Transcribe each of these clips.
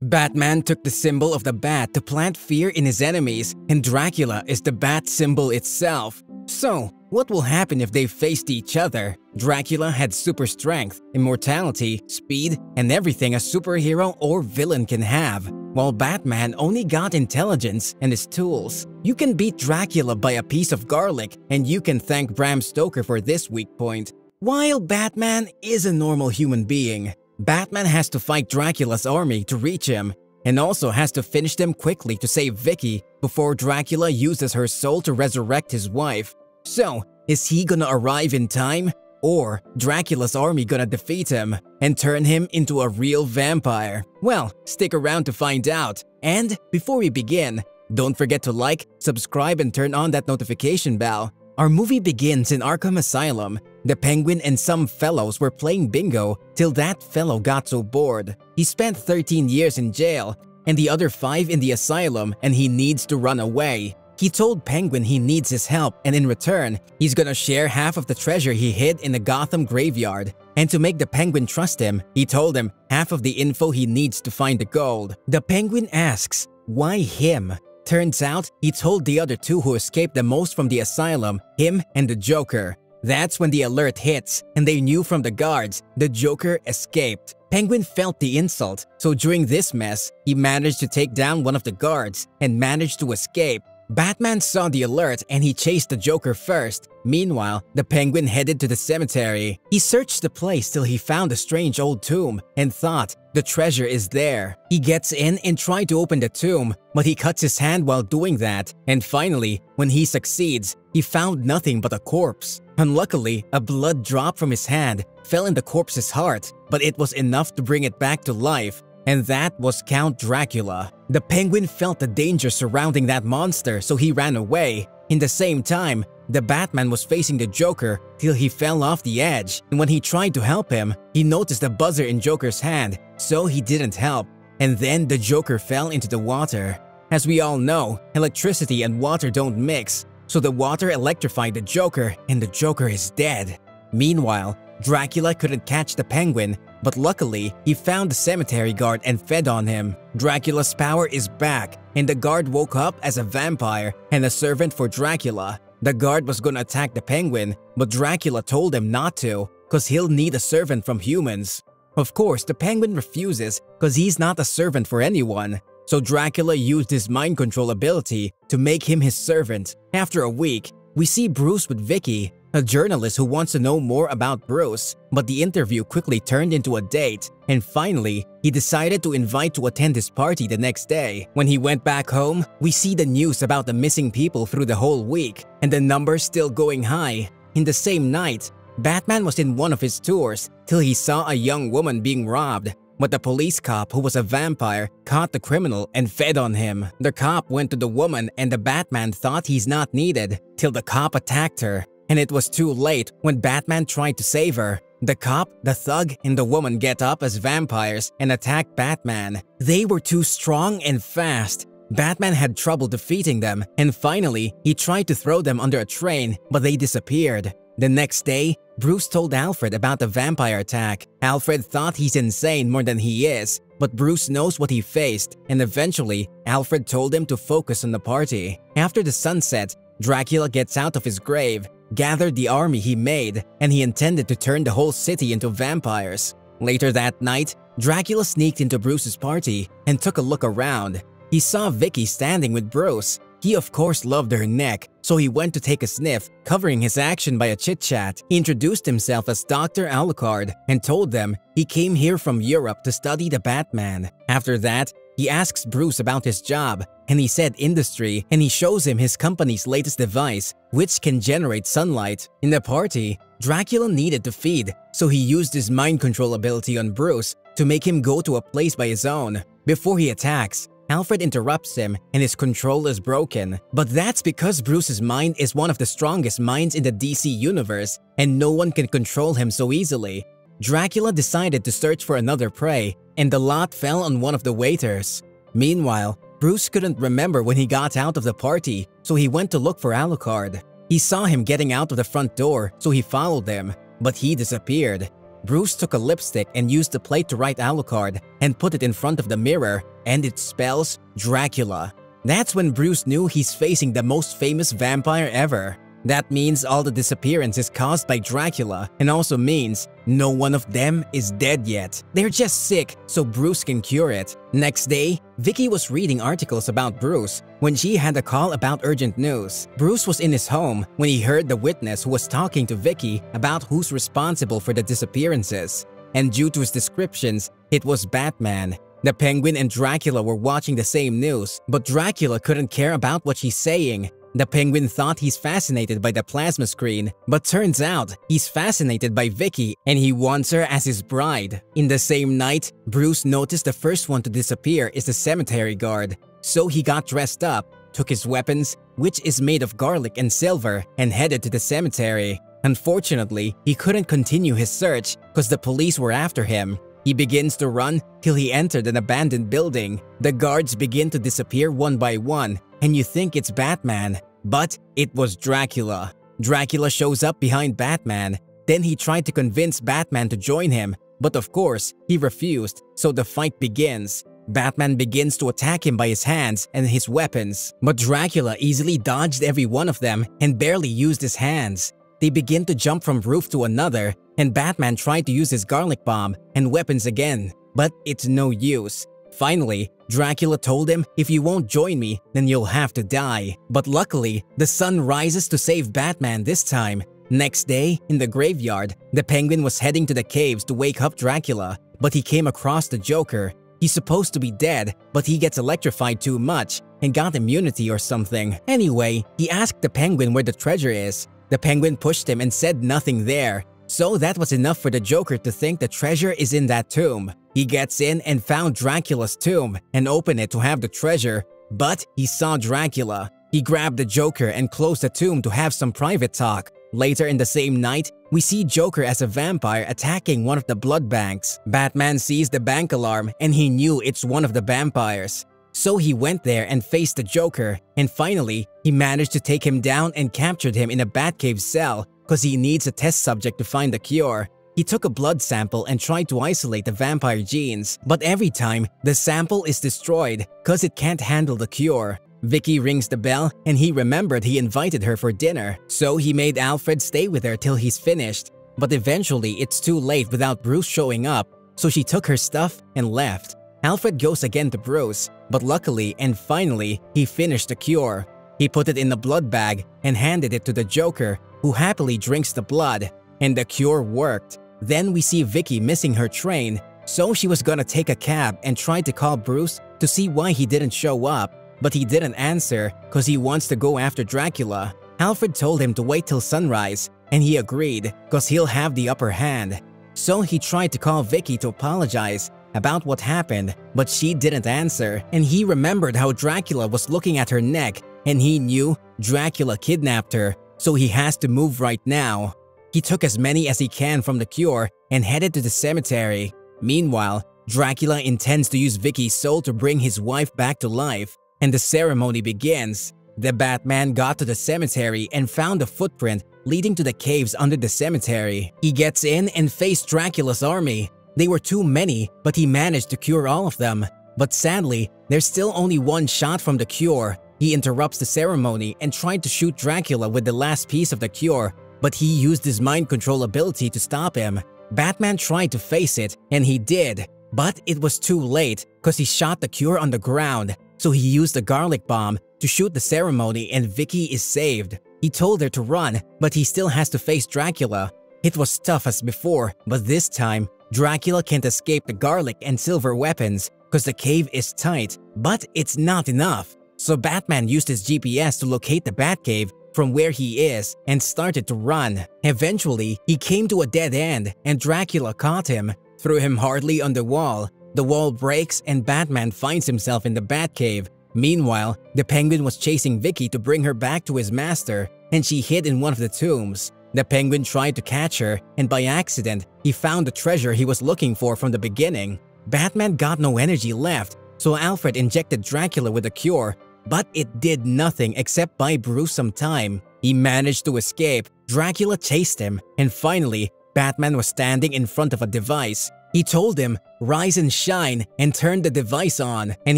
Batman took the symbol of the bat to plant fear in his enemies, and Dracula is the bat symbol itself. So, what will happen if they faced each other? Dracula had super strength, immortality, speed, and everything a superhero or villain can have, while Batman only got intelligence and his tools. You can beat Dracula by a piece of garlic, and you can thank Bram Stoker for this weak point. While Batman is a normal human being, Batman has to fight Dracula's army to reach him, and also has to finish them quickly to save Vicky before Dracula uses her soul to resurrect his wife. So, is he gonna arrive in time? Or Dracula's army gonna defeat him and turn him into a real vampire? Well, stick around to find out. And before we begin, don't forget to like, subscribe, and turn on that notification bell. Our movie begins in Arkham Asylum. The Penguin and some fellows were playing bingo till that fellow got so bored. He spent 13 years in jail and the other 5 in the asylum, and he needs to run away. He told Penguin he needs his help, and in return, he's gonna share half of the treasure he hid in the Gotham graveyard. And to make the Penguin trust him, he told him half of the info he needs to find the gold. The Penguin asks, why him? Turns out, he told the other 2 who escaped the most from the asylum, him and the Joker. That's when the alert hits, and they knew from the guards the Joker escaped. Penguin felt the insult, so during this mess, he managed to take down one of the guards and managed to escape. Batman saw the alert and he chased the Joker first. Meanwhile, the Penguin headed to the cemetery. He searched the place till he found a strange old tomb and thought the treasure is there. He gets in and tried to open the tomb, but he cuts his hand while doing that. And finally, when he succeeds, he found nothing but a corpse. Unluckily, a blood drop from his hand fell in the corpse's heart, but it was enough to bring it back to life. And that was Count Dracula. The Penguin felt the danger surrounding that monster, so he ran away. In the same time, the Batman was facing the Joker till he fell off the edge, and when he tried to help him, he noticed a buzzer in Joker's hand, so he didn't help. And then the Joker fell into the water. As we all know, electricity and water don't mix, so the water electrified the Joker, and the Joker is dead. Meanwhile, Dracula couldn't catch the Penguin, but luckily, he found the cemetery guard and fed on him. Dracula's power is back, and the guard woke up as a vampire and a servant for Dracula. The guard was gonna attack the Penguin, but Dracula told him not to, cause he'll need a servant from humans. Of course, the Penguin refuses, cause he's not a servant for anyone. So Dracula used his mind control ability to make him his servant. After a week, we see Bruce with Vicky, a journalist who wants to know more about Bruce, but the interview quickly turned into a date, and finally, he decided to invite to attend his party the next day. When he went back home, we see the news about the missing people through the whole week, and the numbers still going high. In the same night, Batman was in one of his tours till he saw a young woman being robbed. But the police cop, who was a vampire, caught the criminal and fed on him. The cop went to the woman and the Batman thought he's not needed, till the cop attacked her. And it was too late when Batman tried to save her. The cop, the thug, and the woman get up as vampires and attack Batman. They were too strong and fast. Batman had trouble defeating them, and finally, he tried to throw them under a train, but they disappeared. The next day, Bruce told Alfred about the vampire attack. Alfred thought he's insane more than he is, but Bruce knows what he faced, and eventually, Alfred told him to focus on the party. After the sunset, Dracula gets out of his grave, gathered the army he made, and he intended to turn the whole city into vampires. Later that night, Dracula sneaked into Bruce's party and took a look around. He saw Vicky standing with Bruce. He of course loved her neck, so he went to take a sniff, covering his action by a chit-chat. He introduced himself as Dr. Alucard and told them he came here from Europe to study the Batman. After that, he asks Bruce about his job, and he said industry, and he shows him his company's latest device, which can generate sunlight. In the party, Dracula needed to feed, so he used his mind control ability on Bruce to make him go to a place by his own. Before he attacks, Alfred interrupts him and his control is broken. But that's because Bruce's mind is one of the strongest minds in the DC universe, and no one can control him so easily. Dracula decided to search for another prey, and the lot fell on one of the waiters. Meanwhile, Bruce couldn't remember when he got out of the party, so he went to look for Alucard. He saw him getting out of the front door, so he followed him, but he disappeared. Bruce took a lipstick and used the plate to write Alucard and put it in front of the mirror, and it spells Dracula. That's when Bruce knew he's facing the most famous vampire ever. That means all the disappearance is caused by Dracula, and also means no one of them is dead yet. They're just sick, so Bruce can cure it. Next day, Vicky was reading articles about Bruce when she had a call about urgent news. Bruce was in his home when he heard the witness who was talking to Vicky about who's responsible for the disappearances. And due to his descriptions, it was Batman. The Penguin and Dracula were watching the same news, but Dracula couldn't care about what she's saying. The Penguin thought he's fascinated by the plasma screen, but turns out he's fascinated by Vicky and he wants her as his bride. In the same night, Bruce noticed the first one to disappear is the cemetery guard. So he got dressed up, took his weapons, which is made of garlic and silver, and headed to the cemetery. Unfortunately, he couldn't continue his search because the police were after him. He begins to run till he entered an abandoned building. The guards begin to disappear one by one, and you think it's Batman, but it was Dracula. Dracula shows up behind Batman. Then he tried to convince Batman to join him, but of course, he refused, so the fight begins. Batman begins to attack him by his hands and his weapons, but Dracula easily dodged every one of them and barely used his hands. They begin to jump from roof to another, and Batman tried to use his garlic bomb and weapons again, but it's no use. Finally, Dracula told him, if you won't join me, then you'll have to die. But luckily, the sun rises to save Batman this time. Next day, in the graveyard, the Penguin was heading to the caves to wake up Dracula, but he came across the Joker. He's supposed to be dead, but he gets electrified too much and got immunity or something. Anyway, he asked the Penguin where the treasure is. The Penguin pushed him and said nothing there. So that was enough for the Joker to think the treasure is in that tomb. He gets in and found Dracula's tomb and opened it to have the treasure, but he saw Dracula. He grabbed the Joker and closed the tomb to have some private talk. Later in the same night, we see Joker as a vampire attacking one of the blood banks. Batman sees the bank alarm and he knew it's one of the vampires. So he went there and faced the Joker, and finally, he managed to take him down and captured him in a Batcave cell because he needs a test subject to find the cure. He took a blood sample and tried to isolate the vampire genes, but every time, the sample is destroyed because it can't handle the cure. Vicky rings the bell and he remembered he invited her for dinner, so he made Alfred stay with her till he's finished. But eventually, it's too late without Bruce showing up, so she took her stuff and left. Alfred goes again to Bruce, but luckily and finally, he finished the cure. He put it in the blood bag and handed it to the Joker, who happily drinks the blood, and the cure worked. Then we see Vicky missing her train, so she was gonna take a cab and tried to call Bruce to see why he didn't show up, but he didn't answer because he wants to go after Dracula. Alfred told him to wait till sunrise, and he agreed because he'll have the upper hand. So he tried to call Vicky to apologize about what happened, but she didn't answer, and he remembered how Dracula was looking at her neck, and he knew Dracula kidnapped her, so he has to move right now. He took as many as he can from the cure and headed to the cemetery. Meanwhile, Dracula intends to use Vicky's soul to bring his wife back to life, and the ceremony begins. The Batman got to the cemetery and found a footprint leading to the caves under the cemetery. He gets in and faced Dracula's army. They were too many, but he managed to cure all of them. But sadly, there's still only one shot from the cure. He interrupts the ceremony and tried to shoot Dracula with the last piece of the cure, but he used his mind control ability to stop him. Batman tried to face it, and he did, but it was too late because he shot the cure on the ground. So he used a garlic bomb to shoot the ceremony and Vicky is saved. He told her to run, but he still has to face Dracula. It was tough as before, but this time, Dracula can't escape the garlic and silver weapons because the cave is tight, but it's not enough. So Batman used his GPS to locate the Batcave from where he is and started to run. Eventually, he came to a dead end and Dracula caught him, threw him hardly on the wall. The wall breaks and Batman finds himself in the Batcave. Meanwhile, the Penguin was chasing Vicky to bring her back to his master, and she hid in one of the tombs. The Penguin tried to catch her, and by accident, he found the treasure he was looking for from the beginning. Batman got no energy left, so Alfred injected Dracula with a cure, but it did nothing except buy Bruce some time. He managed to escape, Dracula chased him, and finally, Batman was standing in front of a device. He told him, "Rise and shine," and turned the device on, and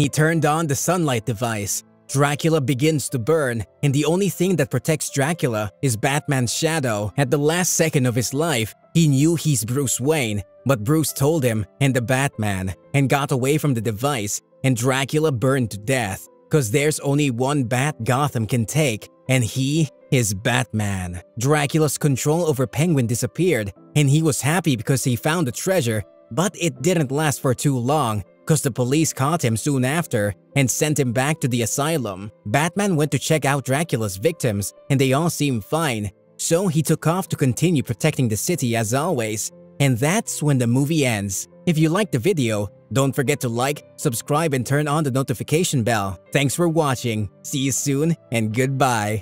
he turned on the sunlight device. Dracula begins to burn, and the only thing that protects Dracula is Batman's shadow. At the last second of his life, he knew he's Bruce Wayne, but Bruce told him, and the Batman, and got away from the device, and Dracula burned to death. Cause there's only one bat Gotham can take, and he is Batman. Dracula's control over Penguin disappeared, and he was happy because he found the treasure, but it didn't last for too long, cause the police caught him soon after and sent him back to the asylum. Batman went to check out Dracula's victims, and they all seemed fine, so he took off to continue protecting the city as always. And that's when the movie ends. If you liked the video, don't forget to like, subscribe, and turn on the notification bell. Thanks for watching, see you soon, and goodbye.